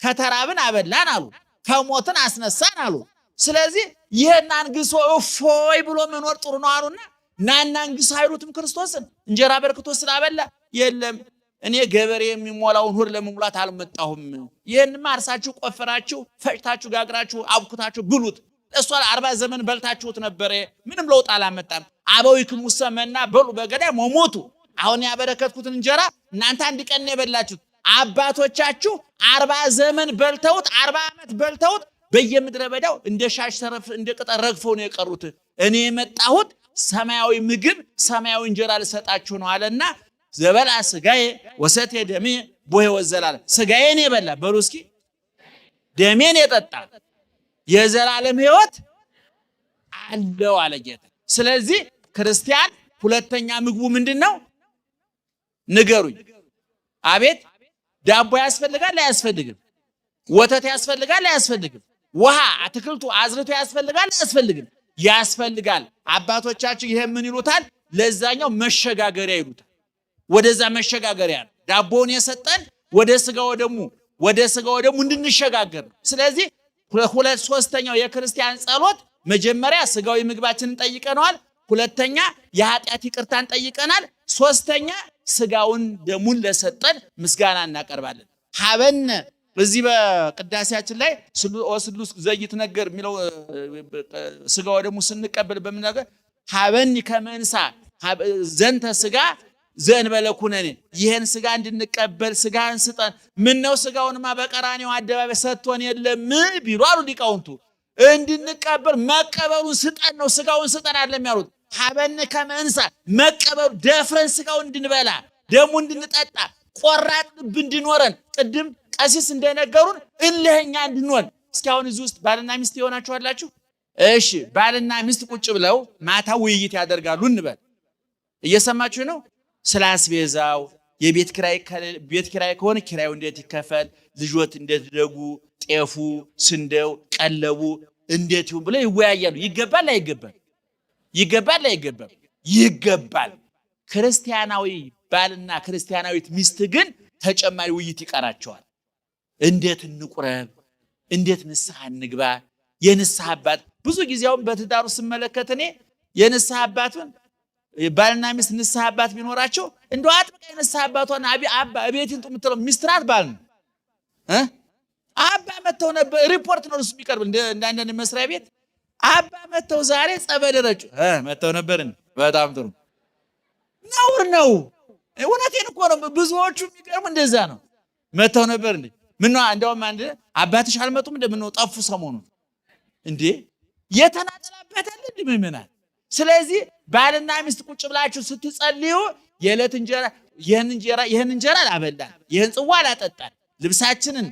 ከተራብን አበላን አሉ፣ ከሞትን አስነሳን አሉ። ስለዚህ ይህን አንግሶ እፎይ ብሎ መኖር ጥሩ ነው አሉና ናና አንግስ አይሉትም ክርስቶስን እንጀራ በርክቶ ስላበላ የለም እኔ ገበሬ የሚሞላውን ሆድ ለመሙላት አልመጣሁም። ይህንማ አርሳችሁ ቆፈራችሁ ፈጭታችሁ ጋግራችሁ አብኩታችሁ ብሉት። እሷ 40 ዘመን በልታችሁት ነበር፣ ምንም ለውጥ አላመጣም። አበዊክሙ ሰመና በሉ በገዳይ ሞቱ። አሁን ያበረከትኩትን እንጀራ እናንተ አንድ ቀን የበላችሁት፣ አባቶቻችሁ 40 ዘመን በልተውት 40 ዓመት በልተውት በየምድረ በዳው እንደ ሻሽ ተረፍ እንደ ቅጠል ረግፈው ነው የቀሩት። እኔ የመጣሁት ሰማያዊ ምግብ ሰማያዊ እንጀራ ልሰጣችሁ ነው አለና ዘበላ ሥጋዬ ወሰቴ ደሜ በሕይወት ዘላለም። ሥጋዬን የበላ በሉ እስኪ ደሜን የጠጣ የዘላለም ሕይወት አለው አለ ጌታ። ስለዚህ ክርስቲያን ሁለተኛ ምግቡ ምንድነው? ንገሩኝ። አቤት ዳቦ ያስፈልጋል አያስፈልግም? ወተት ያስፈልጋል አያስፈልግም? ውሃ አትክልቱ አዝርቶ ያስፈልጋል አያስፈልግም? ያስፈልጋል። አባቶቻችን ይሄ ምን ይሉታል? ለዛኛው መሸጋገሪያ ይሉታል። ወደዛ መሸጋገሪያ ነው ዳቦውን የሰጠን ወደ ሥጋው ደሙ እንድንሸጋገር ነው። ስለዚህ ሶስተኛው የክርስቲያን ጸሎት መጀመሪያ ሥጋዊ ምግባችንን ጠይቀናል፣ ሁለተኛ የኃጢአት ይቅርታን ጠይቀናል፣ ሶስተኛ ሥጋውን ደሙን ለሰጠን ምስጋና እናቀርባለን። ሀበነ በዚህ በቅዳሴያችን ላይ ስሉስ ዘይት ነገር የሚለው ሥጋው ደሙ ስንቀበል በመናገር ሀበኒ ከመንሳ ዘንተ ሥጋ ዘእንበለ ኩነኔ ይህን ሥጋ እንድንቀበል ሥጋህን ስጠን። ምን ነው ሥጋውንማ በቀራንዮ አደባባይ ሰጥቶን የለም ቢሉ አሉ ሊቃውንቱ። እንድንቀበል መቀበሉን ስጠን ነው፣ ሥጋውን ስጠን አይደለም ያሉት። ሀበነ ከመንሳ መቀበሉ ደፍረን ሥጋውን እንድንበላ ደሙ እንድንጠጣ ቆራጥ ልብ እንድኖረን ቅድም ቀሲስ እንደነገሩን እልህኛ እንድንሆን። እስኪ አሁን እዚህ ውስጥ ባልና ሚስት የሆናችሁ አላችሁ? እሺ ባልና ሚስት ቁጭ ብለው ማታ ውይይት ያደርጋሉ እንበል። እየሰማችሁ ነው? ስለ አስቤዛው የቤት ኪራይ ከሆነ ኪራዩ እንዴት ይከፈል፣ ልጆት እንዴት ደጉ፣ ጤፉ፣ ስንዴው፣ ቀለቡ እንዴት ይሁን ብለው ይወያያሉ። ይገባል አይገባም? ይገባል አይገባም? ይገባል። ክርስቲያናዊ ባልና ክርስቲያናዊት ሚስት ግን ተጨማሪ ውይይት ይቀራቸዋል። እንዴት እንቁረብ፣ እንዴት ንስሐ እንግባ። የንስሐ አባት ብዙ ጊዜውን በትዳሩ ስመለከት እኔ የንስሐ አባቱን ባልና ሚስት ንስሐ አባት ቢኖራቸው እንደው አጥብቃ የንስሐ አባቷን አባ እቤትን የምትለው ሚስት ናት ባል ነው። አባ መተው ነበር ሪፖርት ነው እሱ የሚቀርብ እንዳንዳንድ መስሪያ ቤት አባ መተው ዛሬ ጸበል ረጩ መተው ነበር። በጣም ጥሩ ነውር ነው። እውነቴን እኮ ነው። ብዙዎቹ የሚቀርቡ እንደዛ ነው። መተው ነበር እንዴ ምነው እንደውም አንድ አባትሽ አልመጡም እንደምነው ጠፉ ሰሞኑን እንዴ የተናጠል አባት አለ እንዴ ምእመናን? ስለዚህ ባልና ሚስት ቁጭ ብላችሁ ስትጸልዩ የዕለት እንጀራ ይህን እንጀራ አላበላን፣ ይህን ጽዋ አላጠጣን፣ ልብሳችንን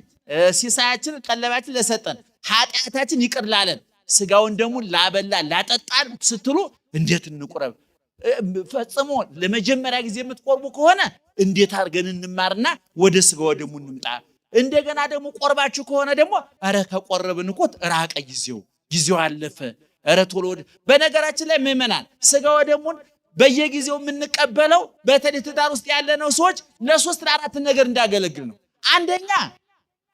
ሲሳያችንን ቀለባችንን ለሰጠን፣ ኃጢአታችን ይቅር ላለን ስጋውን ደሙን ላበላ ላጠጣን ስትሉ እንዴት እንቁረብ? ፈጽሞ ለመጀመሪያ ጊዜ የምትቆርቡ ከሆነ እንዴት አድርገን እንማርና ወደ ስጋው ደሙ እንምጣ? እንደገና ደግሞ ቆርባችሁ ከሆነ ደግሞ አረ ከቆረብን እኮ ራቀ ጊዜው አለፈ። አረ ቶሎ በነገራችን ላይ ምእመናን ስጋው ደሙን በየጊዜው የምንቀበለው በተለይ ትዳር ውስጥ ያለነው ሰዎች ለሶስት ለአራት ነገር እንዳገለግል ነው። አንደኛ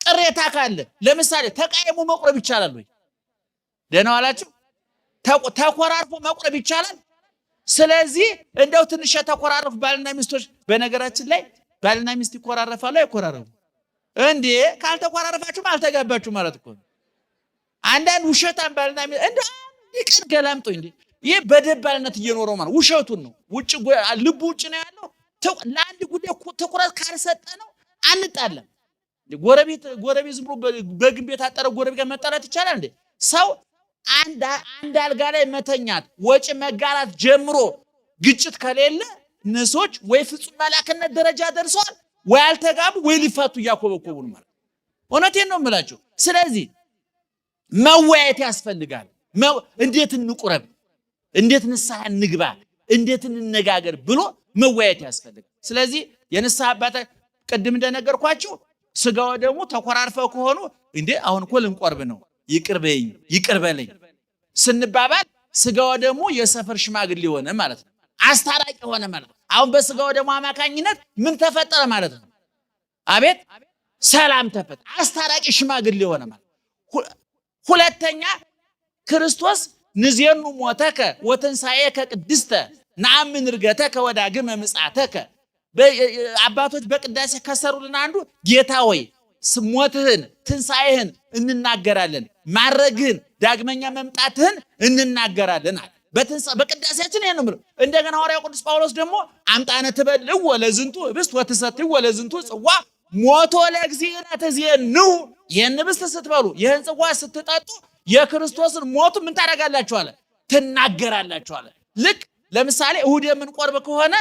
ቅሬታ ካለ ለምሳሌ ተቃይሞ መቁረብ ይቻላል ወይ? ደህና ዋላችሁ? ተኮራርፎ መቁረብ ይቻላል? ስለዚህ እንደው ትንሽ ተኮራረፉ ባልና ሚስቶች። በነገራችን ላይ ባልና ሚስት ይኮራረፋሉ አይኮራረፉ እንዴ? ካልተኮራረፋችሁም አልተጋባችሁ ማለት እኮ ነው። አንዳንድ ውሸታም ባልና ሚስት እንደው ይቀር ገላምጦ እንዴ ይሄ በደባልነት እየኖረው ማለት ውሸቱን ነው። ውጭ ልቡ ውጭ ነው ያለው። ለአንድ ጉዳይ ትኩረት ካልሰጠ ነው አንጣለም። ጎረቤት ዝም ብሎ በግንብ የታጠረ ጎረቤት ጋር መጣላት ይቻላል እንዴ? ሰው አንድ አልጋ ላይ መተኛት ወጪ መጋራት ጀምሮ ግጭት ከሌለ እነሶች ወይ ፍጹም መላክነት ደረጃ ደርሰዋል ወይ አልተጋቡ ወይ ሊፋቱ እያኮበኮቡ ነው ማለት። እውነቴን ነው የምላቸው። ስለዚህ መወያየት ያስፈልጋል። እንዴት እንቁረብ፣ እንዴት ንስሐ እንግባ፣ እንዴት እንነጋገር ብሎ መወያየት ያስፈልጋል። ስለዚህ የንስሐ አባት ቅድም እንደነገርኳችሁ ስጋው ደግሞ ተኮራርፈው ከሆኑ እንዴ አሁን እኮ ልንቆርብ ነው ይቅር በለኝ ስንባባል ስጋው ደግሞ የሰፈር ሽማግሌ ሆነ ማለት ነው። አስታራቂ ሆነ ማለት ነው። አሁን በስጋው ደግሞ አማካኝነት ምን ተፈጠረ ማለት ነው? አቤት ሰላም ተፈጠረ። አስታራቂ ሽማግሌ ሆነ ማለት። ሁለተኛ ክርስቶስ ንዜኑ ሞተከ ወትንሣኤከ ቅድስተ ነአምን ዕርገተከ ወዳግመ ምጽአተከ። አባቶች በቅዳሴ ከሰሩልን አንዱ ጌታ ሆይ ሞትህን ትንሣኤህን እንናገራለን፣ ማረግህን ዳግመኛ መምጣትህን እንናገራለን አለ። በቅዳሴያችን ይሄን ነው። እንደገና ሐዋርያው ቅዱስ ጳውሎስ ደግሞ አምጣነ ትበልዕ ወለዝንቱ ህብስት ወትሰትዩ ወለዝንቱ ጽዋ ሞቶ ለእግዚእነ ትዜንው። ይህን ህብስት ስትበሉ ይህን ጽዋ ስትጠጡ የክርስቶስን ሞቱ ምን ታደርጋላችሁ አለ? ትናገራላችሁ አለ። ልክ ለምሳሌ እሁድ የምንቆርብ ከሆነ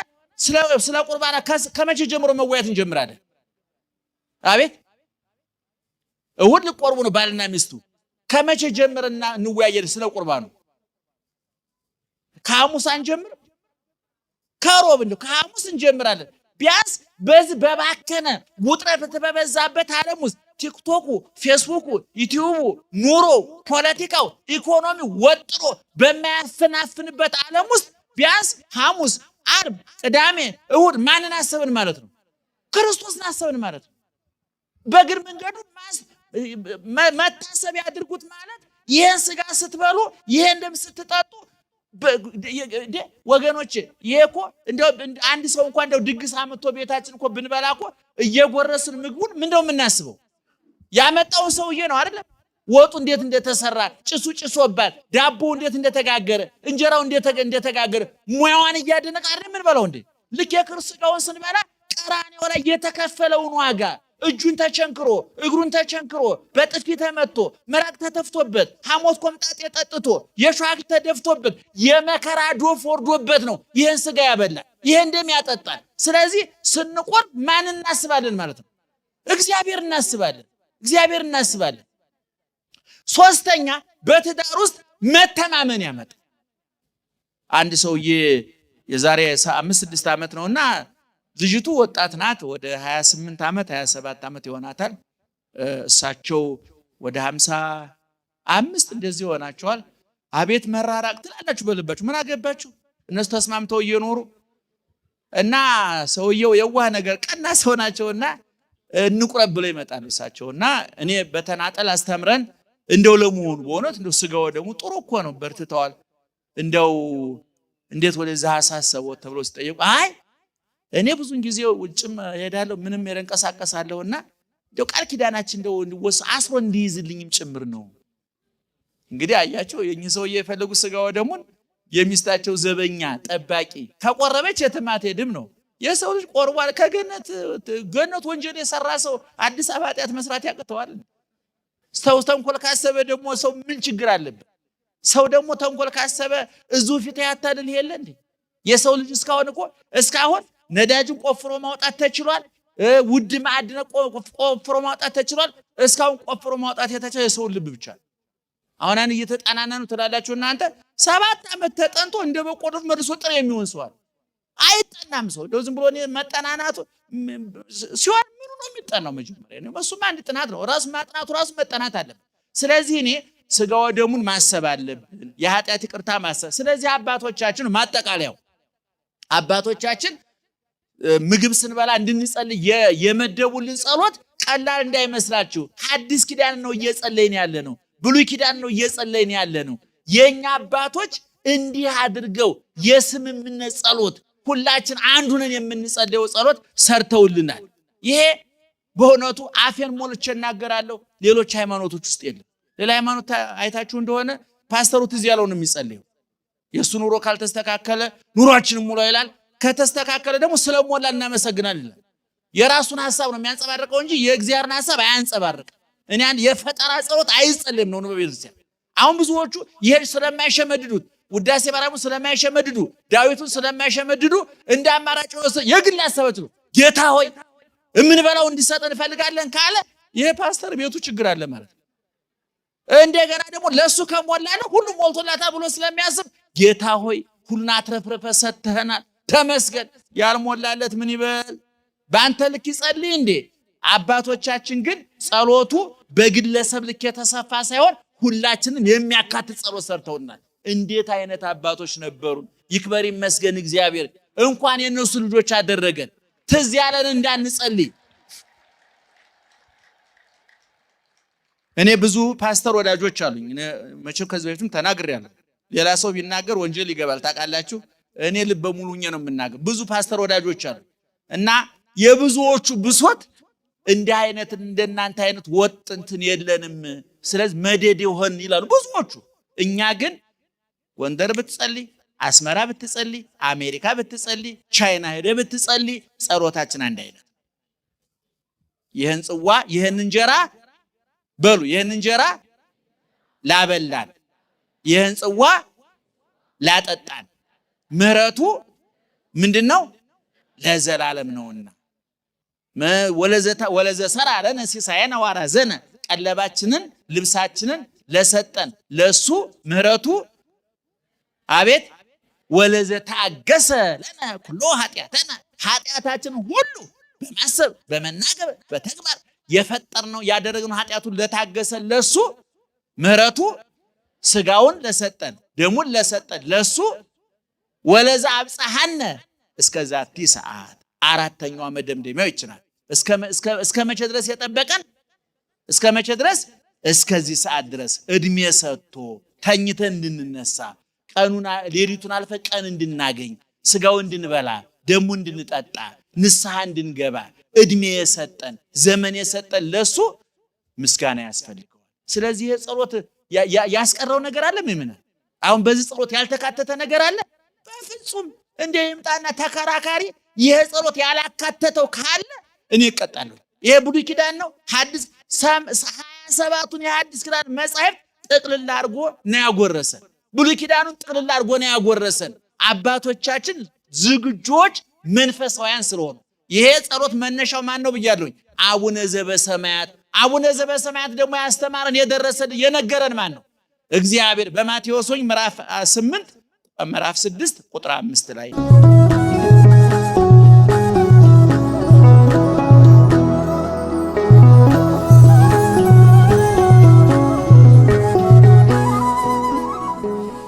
ስለ ቁርባና ከመቼ ጀምሮ መወያየት እንጀምራለን? አቤት እሁድ ሊቆርቡ ነው ባልና ሚስቱ። ከመቼ ጀምረና እንወያየን ስለ ቁርባኑ? ከሐሙስ አንጀምር? ከሮብ እንደው ከሐሙስ እንጀምራለን። ቢያንስ በዚህ በባከነ ውጥረት በበዛበት ዓለም ውስጥ ቲክቶኩ፣ ፌስቡኩ፣ ዩቲዩቡ፣ ኑሮ፣ ፖለቲካው፣ ኢኮኖሚ ወጥሮ በማያፈናፍንበት ዓለም ውስጥ ቢያንስ ሐሙስ፣ ዓርብ፣ ቅዳሜ፣ እሁድ ማንን አሰብን ማለት ነው? ክርስቶስን አሰብን ማለት ነው። በእግር መንገዱ መታሰብ ያድርጉት ማለት ይሄን ስጋ ስትበሉ ይሄን ደም ስትጠጡ ወገኖች ይሄ እኮ እንደው አንድ ሰው እንኳን እንደው ድግስ አመጥቶ ቤታችን እኮ ብንበላ እኮ እየጎረስን ምግቡን ምንድነው የምናስበው? ያመጣውን ሰውዬ ነው አይደል? ወጡ እንዴት እንደተሰራ ጭሶባት፣ ዳቦ እንዴት እንደተጋገረ፣ እንጀራው እንደተጋገረ ሙያዋን እያደነቀ አይደል ምን በላው እንዴ? ልክ የክርስቶስን ስንበላ ቀራንዮ ላይ የተከፈለውን ዋጋ እጁን ተቸንክሮ እግሩን ተቸንክሮ በጥፊ ተመቶ መራቅ ተተፍቶበት ሐሞት ኮምጣጤ ጠጥቶ የሸዋክ ተደፍቶበት የመከራ ዶፍ ወርዶበት ነው ይህን ስጋ ያበላል፣ ይህን ደም ያጠጣል። ስለዚህ ስንቆርብ ማን እናስባለን ማለት ነው? እግዚአብሔር እናስባለን። ሶስተኛ በትዳር ውስጥ መተማመን ያመጣል። አንድ ሰውዬ የዛሬ 5-6 ዓመት ነውና ልጅቱ ወጣት ናት። ወደ 28 ዓመት 27 ዓመት ይሆናታል። እሳቸው ወደ 55 እንደዚህ ይሆናቸዋል። አቤት መራራቅ ትላላችሁ በልባችሁ። ምን አገባችሁ? እነሱ ተስማምተው እየኖሩ እና ሰውየው የዋህ ነገር ቀና ሰው ናቸውና እንቁረብ ብለው ይመጣሉ እሳቸውና እኔ በተናጠል አስተምረን እንደው ለመሆኑ በእውነት እንደው ስጋው ደግሞ ጥሩ እኮ ነው በርትተዋል፣ እንደው እንዴት ወደዛ አሳሰቦት ተብሎ ሲጠየቁ አይ እኔ ብዙን ጊዜ ውጭም ሄዳለሁ ምንም የረንቀሳቀሳለሁና እንደው ቃል ኪዳናችን እንደው አስሮ እንዲይዝልኝም ጭምር ነው። እንግዲህ አያቸው የኚህ ሰውዬ የፈለጉ ስጋው ደሙን የሚስታቸው ዘበኛ ጠባቂ ከቆረበች የትም አትሄድም ነው። የሰው ልጅ ቆርቧል ከገነት ወንጀል የሰራ ሰው አዲስ አበባ ኃጢአት መስራት ያቅተዋል? ሰው ተንኮል ካሰበ ደግሞ ሰው ምን ችግር አለበት? ሰው ደግሞ ተንኮል ካሰበ እዚሁ ፊት ያታልል የለ እንዴ? የሰው ልጅ እስካሁን ነዳጅን ቆፍሮ ማውጣት ተችሏል። ውድ ማዕድን ቆፍሮ ማውጣት ተችሏል። እስካሁን ቆፍሮ ማውጣት የተቻለ የሰው ልብ ብቻ። አሁን እየተጣናናኑ ትላላችሁ እናንተ 7 ዓመት ተጠንቶ እንደ በቆሎ መልሶ ጥሬ የሚሆን ሰው አይጠናም። ሰው እንደው ዝም ብሎ መጠናናቱ ሲሆን ምኑ ነው የሚጠናው? መጀመሪያ ነው እሱማ አንድ ጥናት ነው። ራስ ማጥናቱ ራስ መጠናት አለበት። ስለዚህ እኔ ስጋ ወደሙን ማሰብ አለብን፣ የኃጢአት ይቅርታ ማሰብ። ስለዚህ አባቶቻችን ማጠቃለያው አባቶቻችን ምግብ ስንበላ እንድንጸልይ የመደቡልን ጸሎት ቀላል እንዳይመስላችሁ። ሐዲስ ኪዳን ነው እየጸለይን ያለ ነው። ብሉይ ኪዳን ነው እየጸለይን ያለ ነው። የኛ አባቶች እንዲህ አድርገው የስምምነት ጸሎት ሁላችን አንድ ሆነን የምንጸልየው ጸሎት ሰርተውልናል። ይሄ በእውነቱ አፌን ሞልቼ እናገራለሁ። ሌሎች ሃይማኖቶች ውስጥ የለም። ሌላ ሃይማኖት አይታችሁ እንደሆነ ፓስተሩ ትዝ ያለው ነው የሚጸልየው። የሱ ኑሮ ካልተስተካከለ ኑሯችንን ሙሉ ይላል። ከተስተካከለ ደግሞ ስለሞላ እናመሰግናለን። የራሱን ሐሳብ ነው የሚያንጸባርቀው እንጂ የእግዚአብሔርን ሐሳብ አያንጸባርቅም። እኔ አንድ የፈጠራ ጸሎት አይጸልም ነው በቤተክርስቲያን። አሁን ብዙዎቹ ይሄን ስለማይሸመድዱት ውዳሴ ማርያምን ስለማይሸመድዱ ዳዊቱን ስለማይሸመድዱ እንደ አማራጭ የግል ያሰበት ነው። ጌታ ሆይ እምንበላው እንዲሰጠን እንፈልጋለን ካለ ይሄ ፓስተር ቤቱ ችግር አለ ማለት ነው። እንደገና ደግሞ ለሱ ከሞላለ ሁሉ ሞልቶላታ ብሎ ስለሚያስብ ጌታ ሆይ ሁሉን አትረፍረፈ ሰጥተናል ተመስገን። ያልሞላለት ምን ይበል? በአንተ ልክ ይጸልይ እንዴ? አባቶቻችን ግን ጸሎቱ በግለሰብ ልክ የተሰፋ ሳይሆን ሁላችንም የሚያካትት ጸሎት ሰርተውናል። እንዴት አይነት አባቶች ነበሩን! ይክበር ይመስገን እግዚአብሔር። እንኳን የነሱ ልጆች አደረገን። ትዝ ያለን እንዳንጸልይ። እኔ ብዙ ፓስተር ወዳጆች አሉኝ። መቼም ከዚህ በፊትም ተናግሬያለሁ። ሌላ ሰው ቢናገር ወንጀል ይገባል ታውቃላችሁ። እኔ ልበ ሙሉኛ ነው የምናገር። ብዙ ፓስተር ወዳጆች አሉ እና የብዙዎቹ ብሶት እንደ አይነት እንደናንተ አይነት ወጥ እንትን የለንም። ስለዚህ መደድ ይሆን ይላሉ ብዙዎቹ። እኛ ግን ጎንደር ብትጸልይ፣ አስመራ ብትጸልይ፣ አሜሪካ ብትጸልይ፣ ቻይና ሄደ ብትጸልይ ጸሎታችን አንድ አይነት። ይሄን ጽዋ ይሄን እንጀራ በሉ፣ ይሄን እንጀራ ላበላን፣ ይሄን ጽዋ ላጠጣን ምህረቱ ምንድነው? ለዘላለም ነውና ወለዘ ሰራ ለነ ሲሳየነ ወአራዘነ ቀለባችንን ልብሳችንን ለሰጠን ለሱ ምህረቱ አቤት ወለዘ ታገሰ ለነ ኩሎ ኃጢአተነ ኃጢአታችንን ሁሉ በማሰብ በመናገር በተግባር የፈጠርነው ያደረግነው ኃጢአቱን ለታገሰ ለሱ ምህረቱ ስጋውን ለሰጠን ደሙን ለሰጠን ለሱ ወለዛ አብጽሐነ እስከዛቲ ሰዓት አራተኛው መደምደሚያው ይችላል። እስከ መቼ ድረስ የጠበቀን? እስከ መቼ ድረስ? እስከዚህ ሰዓት ድረስ እድሜ ሰጥቶ ተኝተን እንድንነሳ ቀኑን ሌሊቱን አልፈ ቀን እንድናገኝ ስጋው እንድንበላ ደሙ እንድንጠጣ ንስሐ እንድንገባ እድሜ የሰጠን ዘመን የሰጠን ለሱ ምስጋና ያስፈልገዋል። ስለዚህ የጸሎት ያስቀረው ነገር አለ? ምን አሁን በዚህ ጸሎት ያልተካተተ ነገር አለ? በፍጹም። እንደ ይምጣና ተከራካሪ ይሄ ጸሎት ያላካተተው ካለ እኔ እቀጣለሁ። ይሄ ብሉይ ኪዳን ነው። ሐዲስ 27ቱን የሐዲስ ኪዳን መጻሕፍት ጥቅልል አድርጎ ነው ያጎረሰን። ብሉይ ኪዳኑን ጥቅልል አድርጎ ነው ያጎረሰን። አባቶቻችን ዝግጆች መንፈሳውያን ስለሆኑ ይሄ ጸሎት መነሻው ማን ነው ብያለሁኝ? አቡነ ዘበሰማያት። አቡነ ዘበሰማያት ደግሞ ያስተማረን የደረሰን የነገረን ማን ነው? እግዚአብሔር። በማቴዎስ ወንጌል ምዕራፍ 8 ምዕራፍ 6 ቁጥር 5 ላይ